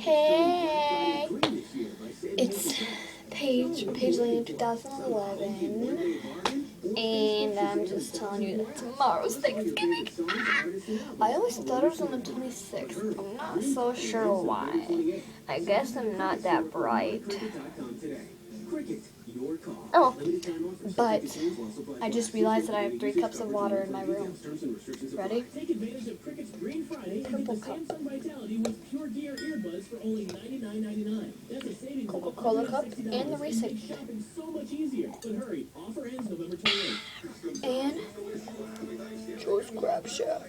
Hey, it's Paige from Paige Lane 2011, and I'm just telling you that tomorrow's Thanksgiving. I always thought it was on the 26th. I'm not so sure why. I guess I'm not that bright. Oh, but I just realized that I have 3 cups of water in my room. Ready? Purple cup. Coca-Cola cup and the recycle cup. And Joe's Crab Shack.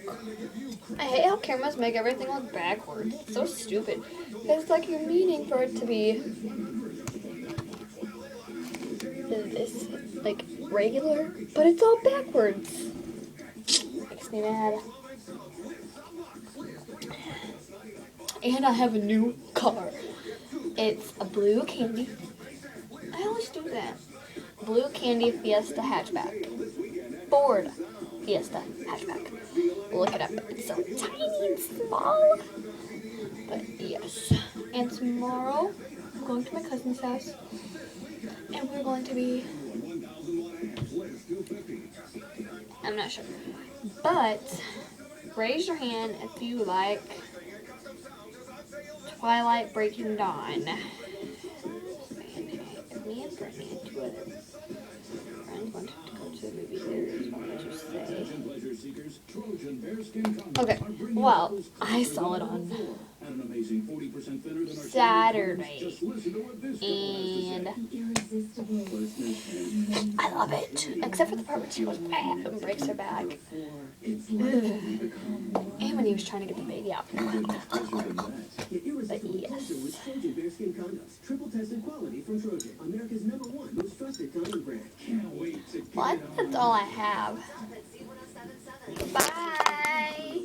I hate how cameras make everything look backwards. It's so stupid. It's like you're meaning for it to be this, like, regular, but it's all backwards. Makes me mad. And I have a new car. It's a blue candy. I always do that. Blue candy Fiesta hatchback. Ford Fiesta hatchback. Look it up. It's so tiny and small. But yes. And tomorrow, I'm going to my cousin's house. And we're going to be... I'm not sure. But raise your hand if you like Twilight Breaking Dawn. If me and Brittany and 2 other friends wanted to go to the movie theaters, what would you say? Okay, well, I saw it on Saturday, and I love it, except for the part where she goes bam and breaks her back. And when he was trying to get the baby out. But yes. Well, that's all I have. Bye.